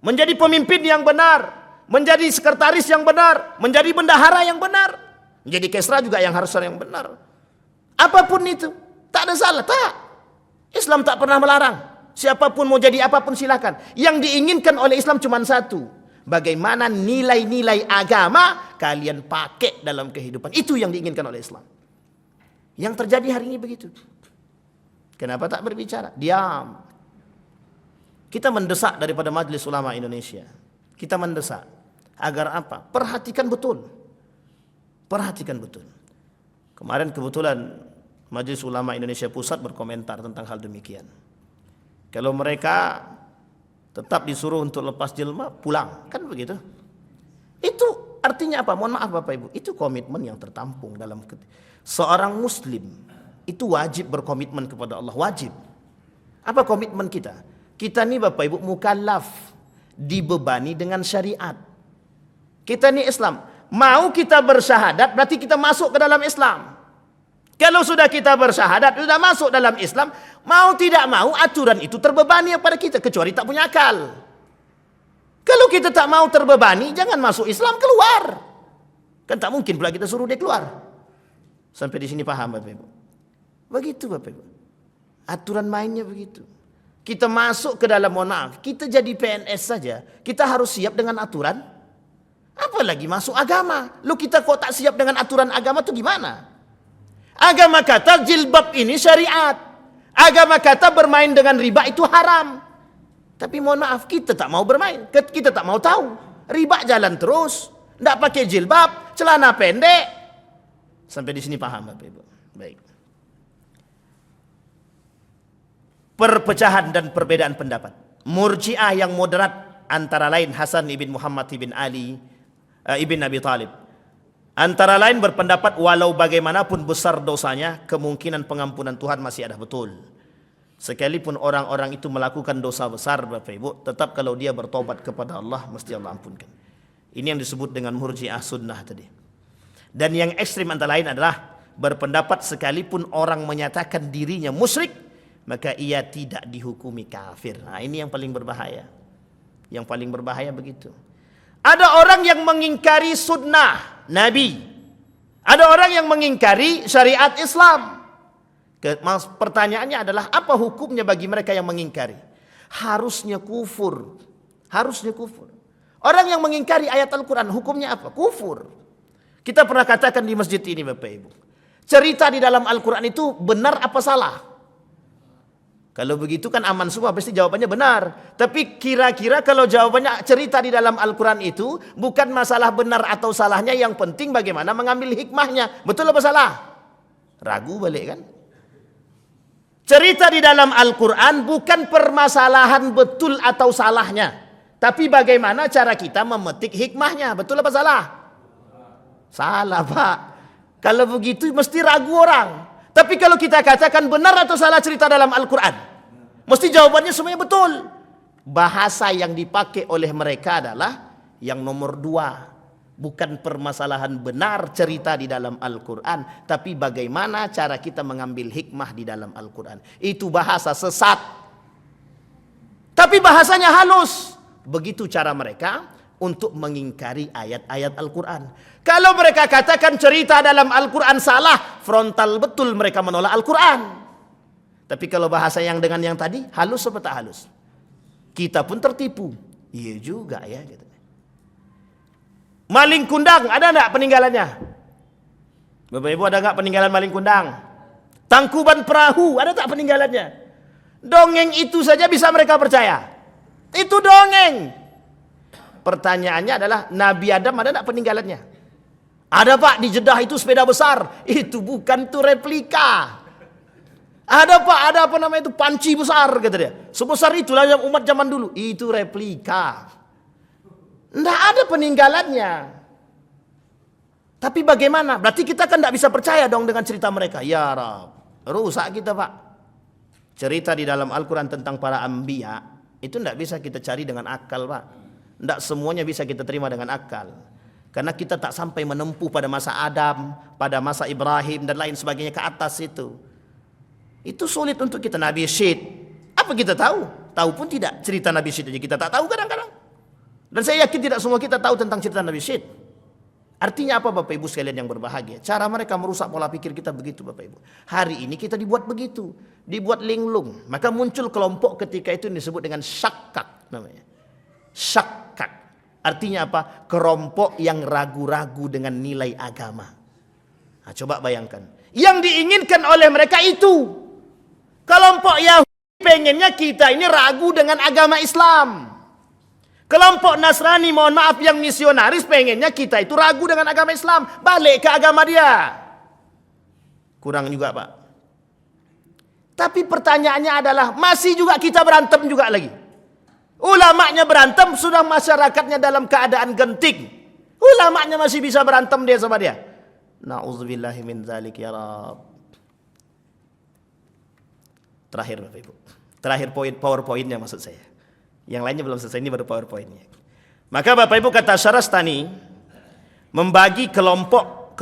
menjadi pemimpin yang benar, menjadi sekretaris yang benar, menjadi bendahara yang benar, menjadi kesra juga yang harus yang benar. Apapun itu, tak ada salah, tak. Islam tak pernah melarang. Siapapun mau jadi apapun silakan. Yang diinginkan oleh Islam cuma satu. Bagaimana nilai-nilai agama kalian pakai dalam kehidupan. Itu yang diinginkan oleh Islam. Yang terjadi hari ini begitu. Kenapa tak berbicara? Diam. Kita mendesak daripada Majelis Ulama Indonesia. Kita mendesak. Agar apa? Perhatikan betul. Perhatikan betul. Kemarin kebetulan Majelis Ulama Indonesia Pusat berkomentar tentang hal demikian. Kalau mereka tetap disuruh untuk lepas jilbab, pulang. Kan begitu. Itu artinya apa? Mohon maaf Bapak Ibu. Itu komitmen yang tertampung dalam seorang muslim. Itu wajib berkomitmen kepada Allah. Wajib. Apa komitmen kita? Kita ni Bapak Ibu mukallaf. Dibebani dengan syariat. Kita ni Islam. Mau kita bersyahadat berarti kita masuk ke dalam Islam. Kalau sudah kita bersyahadat, sudah masuk dalam Islam, mau tidak mau aturan itu terbebani kepada kita, kecuali tak punya akal. Kalau kita tak mau terbebani, jangan masuk Islam, keluar. Kan tak mungkin pula kita suruh dia keluar. Sampai di sini paham Bapak Ibu? Begitu Bapak Ibu. Aturan mainnya begitu. Kita masuk ke dalam, mohon maaf, kita jadi PNS saja, kita harus siap dengan aturan. Apalagi masuk agama. Lu kita kok tak siap dengan aturan agama itu gimana? Agama kata jilbab ini syariat. Agama kata bermain dengan riba itu haram. Tapi mohon maaf, kita tak mau bermain. Kita tak mau tahu. Riba jalan terus. Tidak pakai jilbab, celana pendek. Sampai di sini paham Bapak Ibu? Baik. Perpecahan dan perbedaan pendapat. Murji'ah yang moderat antara lain Hasan ibn Muhammad ibn Ali ibn Abi Talib. Antara lain berpendapat walau bagaimanapun besar dosanya, kemungkinan pengampunan Tuhan masih ada betul. Sekalipun orang-orang itu melakukan dosa besar Bapak Ibu, tetap kalau dia bertobat kepada Allah, mesti Allah ampunkan. Ini yang disebut dengan murji'ah sunnah tadi. Dan yang ekstrim antara lain adalah berpendapat sekalipun orang menyatakan dirinya musyrik, maka ia tidak dihukumi kafir. Nah, ini yang paling berbahaya. Yang paling berbahaya begitu. Ada orang yang mengingkari sunnah Nabi. Ada orang yang mengingkari syariat Islam. Pertanyaannya adalah apa hukumnya bagi mereka yang mengingkari? Harusnya kufur. Harusnya kufur. Orang yang mengingkari ayat Al-Quran hukumnya apa? Kufur. Kita pernah katakan di masjid ini Bapak Ibu. Cerita di dalam Al-Quran itu benar apa salah? Kalau begitu kan aman semua, pasti jawabannya benar. Tapi kira-kira kalau jawabannya cerita di dalam Al-Quran itu bukan masalah benar atau salahnya, yang penting bagaimana mengambil hikmahnya. Betul apa salah? Ragu balik kan? Cerita di dalam Al-Quran bukan permasalahan betul atau salahnya, tapi bagaimana cara kita memetik hikmahnya. Betul apa salah? Salah Pak. Kalau begitu mesti ragu orang. Tapi kalau kita katakan benar atau salah cerita dalam Al-Quran, mesti jawabannya semuanya betul. Bahasa yang dipakai oleh mereka adalah yang nomor 2. Bukan permasalahan benar cerita di dalam Al-Quran, tapi bagaimana cara kita mengambil hikmah di dalam Al-Quran. Itu bahasa sesat. Tapi bahasanya halus. Begitu cara mereka untuk mengingkari ayat-ayat Al-Quran. Kalau mereka katakan cerita dalam Al-Quran salah, frontal betul mereka menolak Al-Quran. Tapi kalau bahasa yang dengan yang tadi, halus atau tak halus? Kita pun tertipu. Iya juga ya. Gitu. Maling kundang, ada enggak peninggalannya? Bapak Ibu, ada enggak peninggalan maling kundang? Tangkuban perahu, ada tak peninggalannya? Dongeng itu saja bisa mereka percaya. Itu dongeng. Pertanyaannya adalah Nabi Adam ada enggak peninggalannya? Ada Pak, di Jeddah itu sepeda besar. Itu bukan tuh replika. Ada Pak, ada apa namanya itu panci besar kata dia. Sebesar itulah yang umat zaman dulu. Itu replika. Tidak ada peninggalannya. Tapi bagaimana? Berarti kita kan tidak bisa percaya dong dengan cerita mereka. Ya Rab, rusak kita Pak. Cerita di dalam Al-Quran tentang para anbiya itu tidak bisa kita cari dengan akal Pak. Tidak semuanya bisa kita terima dengan akal. Karena kita tak sampai menempuh pada masa Adam, pada masa Ibrahim dan lain sebagainya ke atas itu. Itu sulit untuk kita. Nabi Syed, apa kita tahu? Tahu pun tidak. Cerita Nabi Syed aja kita tak tahu kadang-kadang. Dan saya yakin tidak semua kita tahu tentang cerita Nabi Syed. Artinya apa Bapak Ibu sekalian yang berbahagia? Cara mereka merusak pola pikir kita begitu Bapak Ibu. Hari ini kita dibuat begitu. Dibuat linglung. Maka muncul kelompok ketika itu disebut dengan syakkak namanya. Syakkak. Artinya apa? Kelompok yang ragu-ragu dengan nilai agama. Nah, coba bayangkan. Yang diinginkan oleh mereka itu. Kelompok Yahudi pengennya kita ini ragu dengan agama Islam. Kelompok Nasrani, mohon maaf, yang misionaris pengennya kita itu ragu dengan agama Islam, balik ke agama dia. Kurang juga Pak. Tapi pertanyaannya adalah masih juga kita berantem juga lagi. Ulamanya berantem, sudah masyarakatnya dalam keadaan genting. Ulamanya masih bisa berantem dia sama dia. Na'udzubillahi min dzalik ya Rabb. Terakhir Bapak Ibu. Terakhir poin PowerPoint-nya maksud saya. Yang lainnya belum selesai, ini baru PowerPoint-nya. Maka Bapak Ibu, kata Syarastani membagi kelompok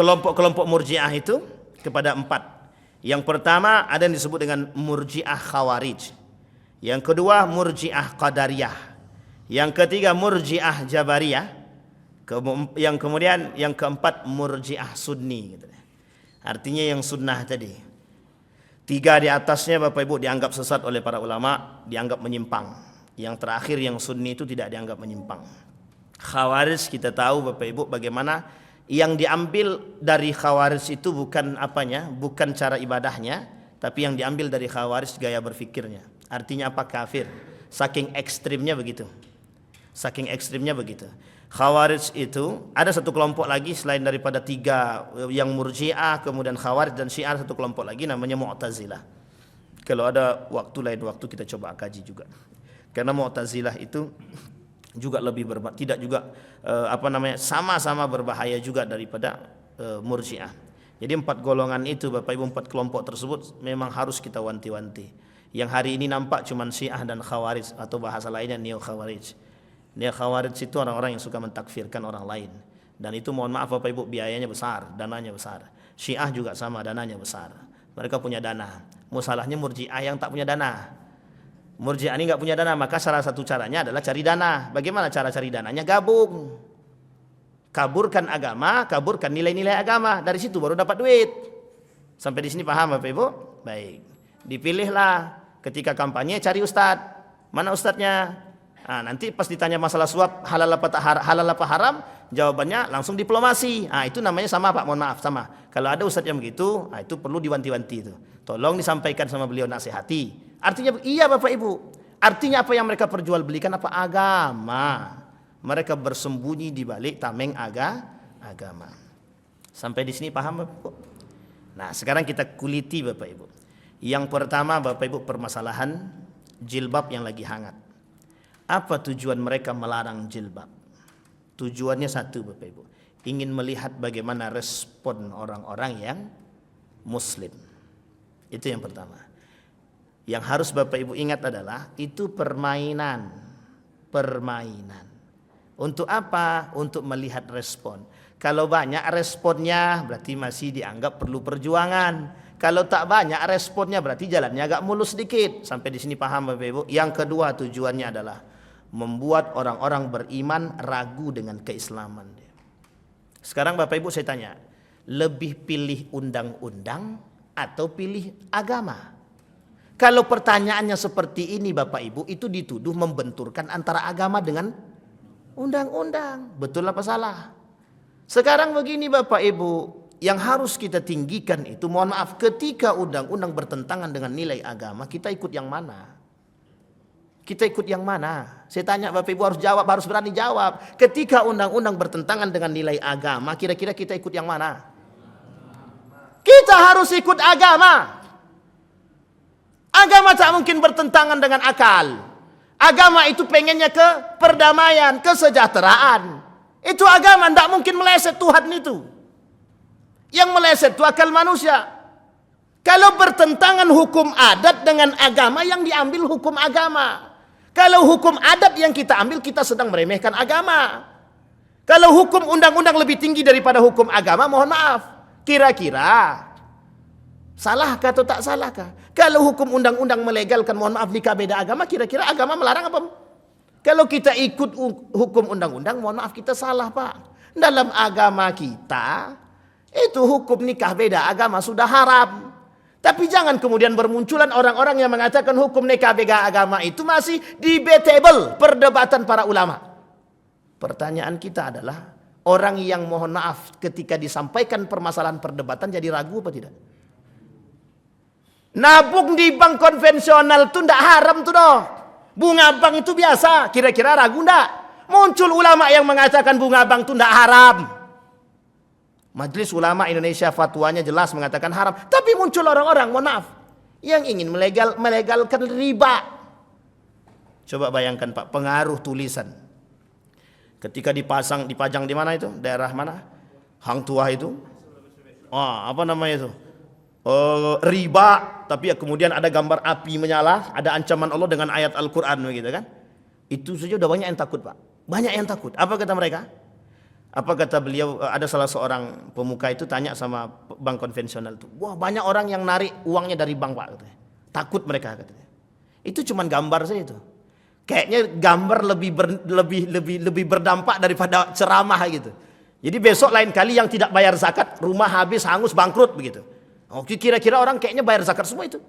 Murji'ah itu kepada 4. Yang pertama ada yang disebut dengan Murji'ah Khawarij. Yang kedua Murji'ah Qadariyah. Yang ketiga Murji'ah Jabariyah. Yang kemudian yang keempat Murji'ah Sunni gitu. Artinya yang sunnah tadi. 3 di atasnya Bapak Ibu dianggap sesat oleh para ulama, dianggap menyimpang. Yang terakhir yang Sunni itu tidak dianggap menyimpang. Khawarij kita tahu Bapak Ibu bagaimana yang diambil dari Khawarij itu bukan apanya, bukan cara ibadahnya, tapi yang diambil dari Khawarij gaya berfikirnya. Artinya apa? Kafir. Saking ekstrimnya begitu. Saking ekstrimnya begitu. Khawarij itu ada satu kelompok lagi selain daripada 3 yang Murji'ah, kemudian Khawarij dan Syiah, satu kelompok lagi namanya Mu'tazilah. Kalau ada waktu lain waktu kita coba kaji juga. Karena Mu'tazilah itu juga lebih tidak juga sama-sama berbahaya juga daripada Murji'ah. Jadi 4 golongan itu Bapak Ibu, 4 kelompok tersebut memang harus kita wanti-wanti. Yang hari ini nampak cuman Syiah dan Khawarij, atau bahasa lainnya Neo Khawarij. Neo Khawarij itu orang-orang yang suka mentakfirkan orang lain. Dan itu mohon maaf Bapak Ibu, biayanya besar, dananya besar. Syiah juga sama, dananya besar. Mereka punya dana. Masalahnya Murji'ah yang tak punya dana. Murji'ah ini nggak punya dana, maka salah satu caranya adalah cari dana. Bagaimana cara cari dananya? Gabung, kaburkan agama, kaburkan nilai-nilai agama. Dari situ baru dapat duit. Sampai di sini paham Bapak Ibu? Baik. Dipilihlah ketika kampanye, cari ustadz. Mana ustadznya? Nah, nanti pas ditanya masalah suap halal apa haram, jawabannya langsung diplomasi. Nah, itu namanya sama Pak, mohon maaf sama. Kalau ada ustadz yang begitu, nah, itu perlu diwanti-wanti itu. Tolong disampaikan sama beliau, nasihati. Artinya iya Bapak Ibu. Artinya apa yang mereka perjualbelikan apa? Agama. Mereka bersembunyi di balik tameng agama. Sampai di sini paham Bapak Ibu? Nah, sekarang kita kuliti Bapak Ibu. Yang pertama Bapak Ibu, permasalahan jilbab yang lagi hangat. Apa tujuan mereka melarang jilbab? Tujuannya satu Bapak Ibu, ingin melihat bagaimana respon orang-orang yang muslim. Itu yang pertama. Yang harus Bapak Ibu ingat adalah itu permainan. Untuk apa? Untuk melihat respon. Kalau banyak responnya berarti masih dianggap perlu perjuangan. Kalau tak banyak responnya berarti jalannya agak mulus sedikit. Sampai di sini paham Bapak Ibu? Yang kedua tujuannya adalah membuat orang-orang beriman ragu dengan keislaman. Sekarang Bapak Ibu saya tanya, lebih pilih undang-undang atau pilih agama? Kalau pertanyaannya seperti ini Bapak Ibu, itu dituduh membenturkan antara agama dengan undang-undang. Betul apa salah? Sekarang begini Bapak Ibu, yang harus kita tinggikan itu, mohon maaf, ketika undang-undang bertentangan dengan nilai agama, kita ikut yang mana? Kita ikut yang mana? Saya tanya Bapak Ibu, harus jawab, harus berani jawab. Ketika undang-undang bertentangan dengan nilai agama, kira-kira kita ikut yang mana? Kita harus ikut agama. Agama tak mungkin bertentangan dengan akal. Agama itu pengennya ke perdamaian, kesejahteraan. Itu agama, tidak mungkin meleset Tuhan itu. Yang meleset itu akal manusia. Kalau bertentangan hukum adat dengan agama, yang diambil hukum agama. Kalau hukum adat yang kita ambil, kita sedang meremehkan agama. Kalau hukum undang-undang lebih tinggi daripada hukum agama, mohon maaf, kira-kira salahkah atau tak salahkah? Kalau hukum undang-undang melegalkan, mohon maaf, nikah beda agama, kira-kira agama melarang apa? Kalau kita ikut hukum undang-undang, mohon maaf, kita salah Pak. Dalam agama kita, itu hukum nikah beda agama sudah haram. Tapi jangan kemudian bermunculan orang-orang yang mengatakan hukum nikah beda agama itu masih debatable, perdebatan para ulama. Pertanyaan kita adalah, orang yang mohon maaf ketika disampaikan permasalahan perdebatan jadi ragu apa tidak? Nabung di bank konvensional itu tidak haram tuh dong. Bunga bank itu biasa, kira-kira ragu enggak? Muncul ulama yang mengatakan bunga bank itu tidak haram. Majelis Ulama Indonesia fatwanya jelas mengatakan haram. Tapi muncul orang-orang, mohon maaf, yang ingin melegalkan riba. Coba bayangkan Pak, pengaruh tulisan. Ketika dipajang di mana itu? Daerah mana? Hang Tuah itu. Apa namanya itu? Riba, tapi ya kemudian ada gambar api menyala, ada ancaman Allah dengan ayat Al-Quran begitu kan? Itu saja udah banyak yang takut Pak. Banyak yang takut. Apa kata mereka? Apa kata beliau? Ada salah seorang pemuka itu tanya sama bank konvensional itu. Wah, banyak orang yang narik uangnya dari bank Pak katanya. Takut mereka katanya. Itu cuma gambar saja itu. Kayaknya gambar lebih berdampak daripada ceramah gitu. Jadi besok lain kali yang tidak bayar zakat, rumah habis, hangus, bangkrut begitu. Oke, kira-kira orang kayaknya bayar zakat semua itu.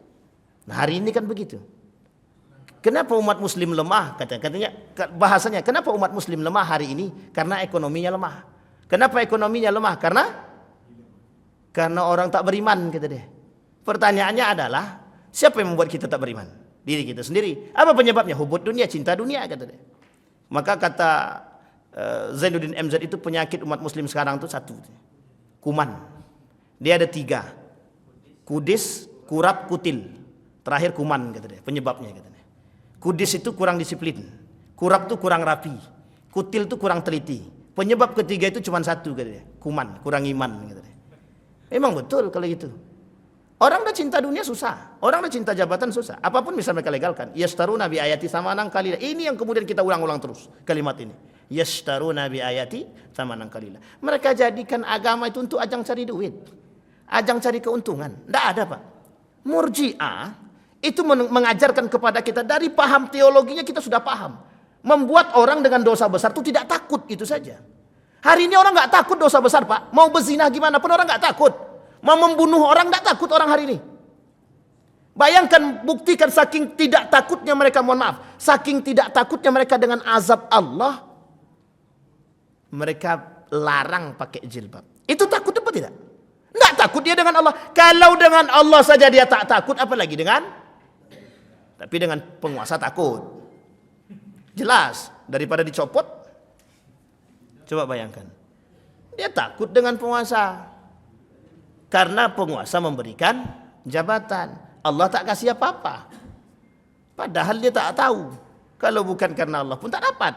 Nah, hari ini kan begitu. Kenapa umat muslim lemah? Katanya bahasanya, kenapa umat muslim lemah hari ini? Karena ekonominya lemah. Kenapa ekonominya lemah? Karena orang tak beriman kata dia. Pertanyaannya adalah, siapa yang membuat kita tak beriman? Diri kita sendiri. Apa penyebabnya? Hubud dunia, cinta dunia kata dia. Maka kata Zainuddin MZ itu penyakit umat muslim sekarang itu satu. Kuman. Dia ada 3. Kudis, kurap, kutil. Terakhir kuman kata dia, penyebabnya kata dia. Kudis itu kurang disiplin. Kurap itu kurang rapi. Kutil itu kurang teliti. Penyebab ketiga itu cuma satu kata dia. Kuman, kurang iman kata dia. Memang betul kalau gitu. Orang udah cinta dunia susah. Orang udah cinta jabatan susah. Apapun bisa mereka legalkan. Yashtaruna bi ayati samanan qalila. Ini yang kemudian kita ulang-ulang terus kalimat ini. Yashtaruna bi ayati samanan qalila. Mereka jadikan agama itu untuk ajang cari duit. Ajang cari keuntungan. Tidak ada Pak. Murji'ah itu mengajarkan kepada kita dari paham teologinya kita sudah paham. Membuat orang dengan dosa besar itu tidak takut, itu saja. Hari ini orang nggak takut dosa besar Pak. Mau berzina gimana pun orang nggak takut. Mau membunuh orang nggak takut orang hari ini. Bayangkan, buktikan saking tidak takutnya mereka, mohon maaf, saking tidak takutnya mereka dengan azab Allah, mereka larang pakai jilbab. Itu takut apa tidak? Nggak takut dia dengan Allah. Kalau dengan Allah saja dia tak takut, apalagi dengan? Tapi dengan penguasa takut. Jelas, daripada dicopot. Coba bayangkan. Dia takut dengan penguasa. Karena penguasa memberikan jabatan. Allah tak kasih apa-apa. Padahal dia tak tahu. Kalau bukan karena Allah pun tak dapat.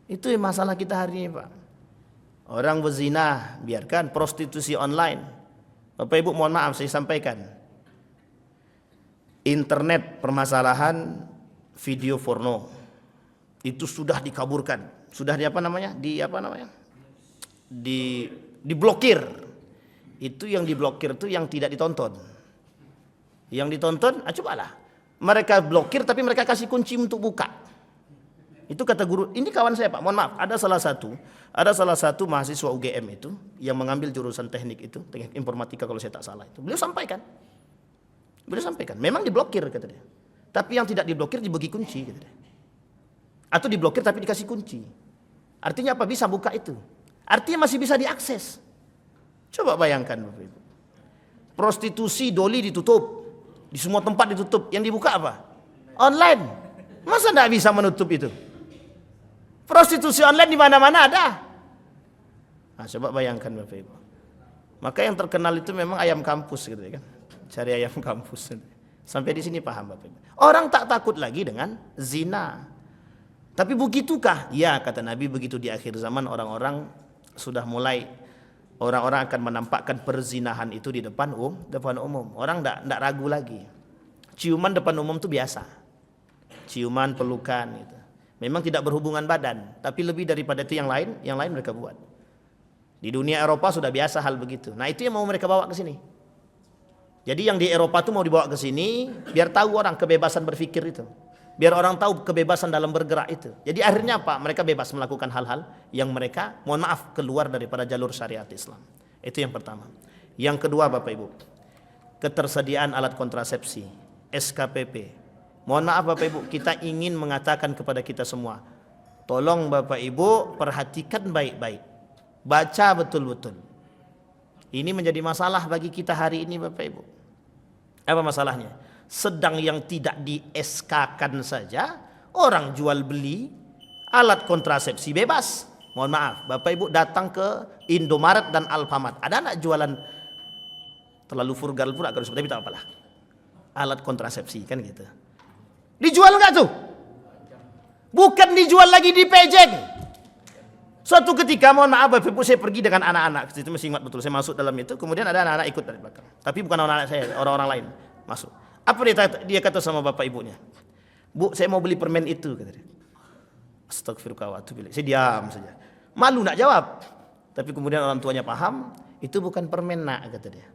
Itu yang masalah kita hari ini Pak. Orang berzina, biarkan. Prostitusi online. Bapak Ibu mohon maaf saya sampaikan. Internet permasalahan video porno. Itu sudah dikaburkan. Sudah diblokir. Itu yang diblokir itu yang tidak ditonton. Yang ditonton, cobalah. Mereka blokir tapi mereka kasih kunci untuk buka. Itu kata guru, ini kawan saya Pak, mohon maaf, ada salah satu mahasiswa UGM itu yang mengambil jurusan teknik itu, teknik informatika kalau saya tak salah itu. Beliau sampaikan, memang diblokir kata dia. Tapi yang tidak diblokir dibagi kunci kata dia. Atau diblokir tapi dikasih kunci. Artinya apa? Bisa buka itu. Artinya masih bisa diakses. Coba bayangkan Bapak Ibu. Prostitusi doli ditutup. Di semua tempat ditutup. Yang dibuka apa? Online. Masa tidak bisa menutup itu? Prostitusi online di mana-mana ada. Nah, coba bayangkan Bapak Ibu. Maka yang terkenal itu memang ayam kampus gitu kan. Cari ayam kampus. Sampai di sini paham Bapak Ibu. Orang tak takut lagi dengan zina. Tapi begitukah? Ya, kata Nabi, begitu di akhir zaman orang-orang sudah mulai, orang-orang akan menampakkan perzinahan itu di depan umum. Orang tidak ragu lagi. Ciuman depan umum itu biasa. Ciuman, pelukan gitu. Memang tidak berhubungan badan, tapi lebih daripada itu yang lain mereka buat. Di dunia Eropa sudah biasa hal begitu. Nah, itu yang mau mereka bawa ke sini. Jadi yang di Eropa itu mau dibawa ke sini biar tahu orang kebebasan berpikir itu. Biar orang tahu kebebasan dalam bergerak itu. Jadi akhirnya apa? Mereka bebas melakukan hal-hal yang mereka, mohon maaf, keluar daripada jalur syariat Islam. Itu yang pertama. Yang kedua Bapak Ibu, ketersediaan alat kontrasepsi, SKPP. Mohon maaf Bapak Ibu, kita ingin mengatakan kepada kita semua, tolong Bapak Ibu perhatikan baik-baik. Baca betul-betul. Ini menjadi masalah bagi kita hari ini Bapak Ibu. Apa masalahnya? Sedang yang tidak di SK-kan saja, orang jual beli Alat kontrasepsi bebas. Mohon maaf, Bapak Ibu datang ke Indomaret dan Alfamart. Ada anak jualan terlalu frugal pula kalau tapi tak apalah. Alat kontrasepsi kan gitu. Dijual enggak tuh? Bukan dijual lagi di pejeng. Suatu ketika mohon maaf Bapak Ibu saya pergi dengan anak-anak. Itu masih ingat betul saya masuk dalam itu. Kemudian ada anak-anak ikut dari belakang. Tapi bukan anak-anak saya, orang-orang lain masuk. Apa dia kata sama bapak ibunya? Bu, saya mau beli permen itu kata dia. Astagfirullah. Saya diam saja. Malu nak jawab. Tapi kemudian orang tuanya paham, itu bukan permen nak kata dia.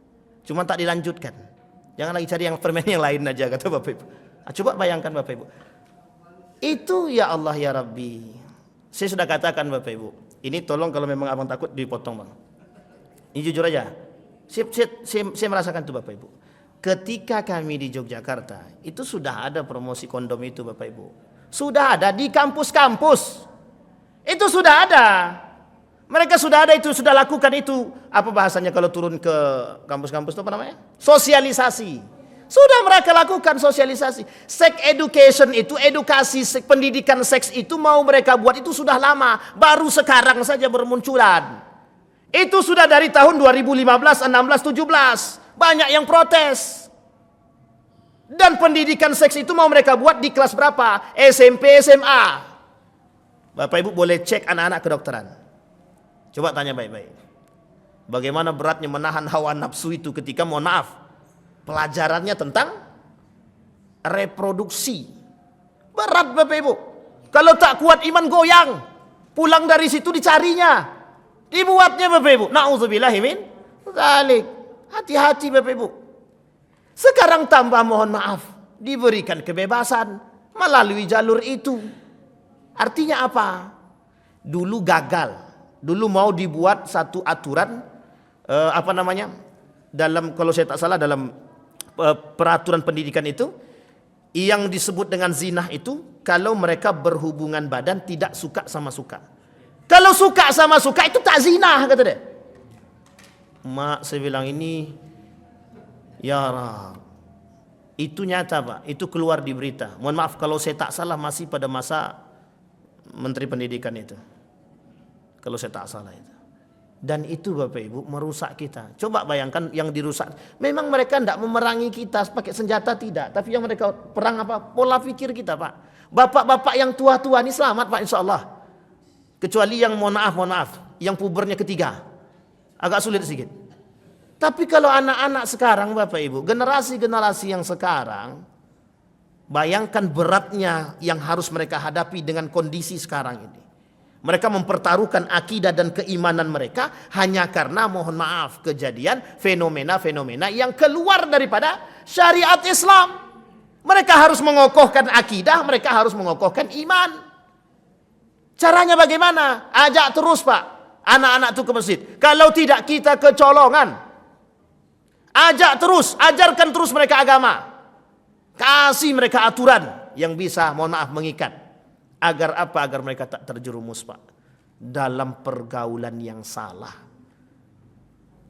Cuma tak dilanjutkan. Jangan lagi cari yang permen yang lain aja kata bapak ibu. Coba bayangkan bapak ibu. Itu ya Allah ya Rabbi. Saya sudah katakan bapak ibu. Ini tolong kalau memang abang takut dipotong bang. Ini jujur aja. Saya merasakan itu bapak ibu. Ketika kami di Yogyakarta, itu sudah ada promosi kondom itu Bapak Ibu. Sudah ada di kampus-kampus. Itu sudah ada. Mereka sudah ada itu, sudah lakukan itu. Apa bahasanya kalau turun ke kampus-kampus itu apa namanya? Sosialisasi. Sudah mereka lakukan sosialisasi. Sex education itu, edukasi pendidikan seks itu mau mereka buat itu sudah lama. Baru sekarang saja bermunculan. Itu sudah dari tahun 2015, 16, 17. Banyak yang protes. Dan pendidikan seks itu mau mereka buat di kelas berapa? SMP, SMA. Bapak Ibu boleh cek anak-anak kedokteran. Coba tanya baik-baik. Bagaimana beratnya menahan hawa nafsu itu ketika mohon maaf. Pelajarannya tentang reproduksi. Berat Bapak Ibu. Kalau tak kuat iman goyang. Pulang dari situ dicarinya. Dibuatnya Bapak Ibu. Na'udzubillahi min dzalik. Hati-hati Bapak Ibu. Sekarang tambah mohon maaf. Diberikan kebebasan melalui jalur itu. Artinya apa? Dulu gagal. Dulu mau dibuat satu aturan. Dalam kalau saya tak salah dalam peraturan pendidikan itu. Yang disebut dengan zina itu. Kalau mereka berhubungan badan tidak suka sama suka. Kalau suka sama suka itu tak zina kata dia. Mak saya bilang ini ya Rab, itu nyata Pak, itu keluar di berita. Mohon maaf kalau saya tak salah masih pada masa Menteri Pendidikan itu. Kalau saya tak salah itu. Dan itu Bapak Ibu merusak kita. Coba bayangkan yang dirusak. Memang mereka tidak memerangi kita pakai senjata tidak. Tapi yang mereka perang apa? Pola pikir kita Pak. Bapak-bapak yang tua-tua ini selamat Pak insya Allah. Kecuali yang mohon maaf. Yang pubernya ketiga. Agak sulit sedikit. Tapi kalau anak-anak sekarang Bapak Ibu, generasi-generasi yang sekarang, bayangkan beratnya yang harus mereka hadapi dengan kondisi sekarang ini. Mereka mempertaruhkan akidah dan keimanan mereka hanya karena mohon maaf kejadian fenomena-fenomena yang keluar daripada syariat Islam. Mereka harus mengokohkan akidah, mereka harus mengokohkan iman. Caranya bagaimana? Ajak terus Pak. Anak-anak itu ke masjid. Kalau tidak kita kecolongan. Ajak terus, ajarkan terus mereka agama. Kasih mereka aturan yang bisa mohon maaf mengikat. Agar apa? Agar mereka tak terjerumus Pak. Dalam pergaulan yang salah.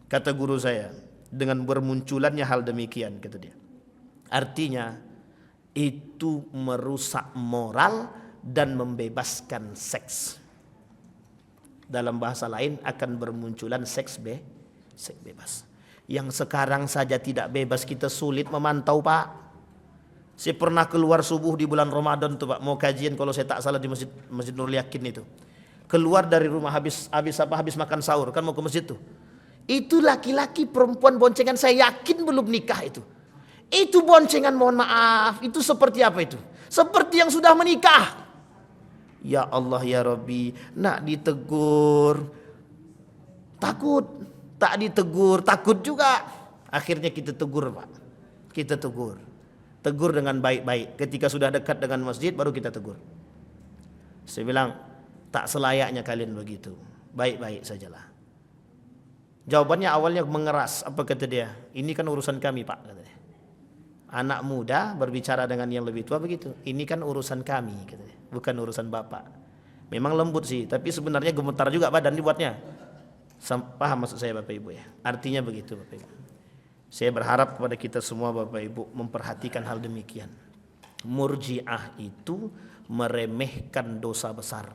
Kata guru saya. Dengan bermunculannya hal demikian kata dia. Artinya itu merusak moral dan membebaskan seks. Dalam bahasa lain akan bermunculan seks bebas. Yang sekarang saja tidak bebas kita sulit memantau Pak. Saya pernah keluar subuh di bulan Ramadan tuh Pak. Mau kajian kalau saya tak salah di Masjid Nurul Yakin itu. Keluar dari rumah habis makan sahur kan mau ke masjid tuh. Itu laki-laki perempuan boncengan saya yakin belum nikah itu. Itu boncengan mohon maaf. Itu seperti apa itu? Seperti yang sudah menikah. Ya Allah ya Rabbi, nak ditegur, takut, tak ditegur, takut juga. Akhirnya kita tegur Pak, kita tegur dengan baik-baik. Ketika sudah dekat dengan masjid baru kita tegur. Saya bilang tak selayaknya kalian begitu, baik-baik sajalah. Jawabannya awalnya mengeras, apa kata dia? Ini kan urusan kami Pak, kata dia. Anak muda berbicara dengan yang lebih tua begitu. Ini kan urusan kami, katanya. Bukan urusan bapak. Memang lembut sih, tapi sebenarnya gemetar juga badan dibuatnya. Paham maksud saya Bapak Ibu ya? Artinya begitu Bapak Ibu. Saya berharap kepada kita semua Bapak Ibu memperhatikan hal demikian. Murji'ah itu meremehkan dosa besar,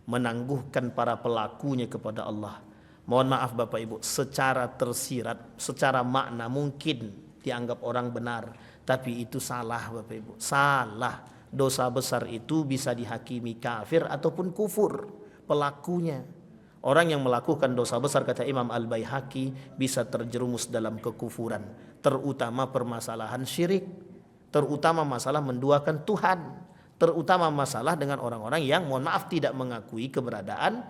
menangguhkan para pelakunya kepada Allah. Mohon maaf Bapak Ibu, secara tersirat, secara makna mungkin dianggap orang benar, tapi itu salah Bapak Ibu, salah. Dosa besar itu bisa dihakimi kafir ataupun kufur pelakunya. Orang yang melakukan dosa besar, kata Imam Al-Baihaqi, bisa terjerumus dalam kekufuran, terutama permasalahan syirik, terutama masalah menduakan Tuhan, terutama masalah dengan orang-orang yang mohon maaf tidak mengakui keberadaan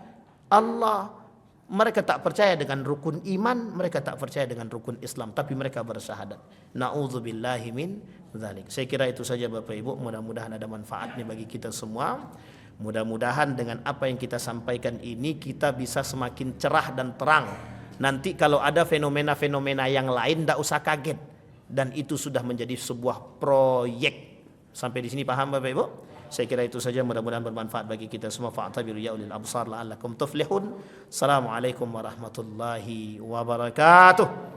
Allah. Mereka tak percaya dengan rukun iman, mereka tak percaya dengan rukun Islam, tapi mereka bersyahadat. Na'udzubillahi min dzalik. Saya kira itu saja Bapak Ibu, mudah-mudahan ada manfaatnya bagi kita semua. Mudah-mudahan dengan apa yang kita sampaikan ini kita bisa semakin cerah dan terang. Nanti kalau ada fenomena-fenomena yang lain tidak usah kaget, dan itu sudah menjadi sebuah proyek. Sampai di sini paham Bapak Ibu? Saya kira itu saja, mudah-mudahan bermanfaat bagi kita semua. Fa'tabiru ya ulil absar la'allakum tuflihun. Assalamualaikum warahmatullahi wabarakatuh.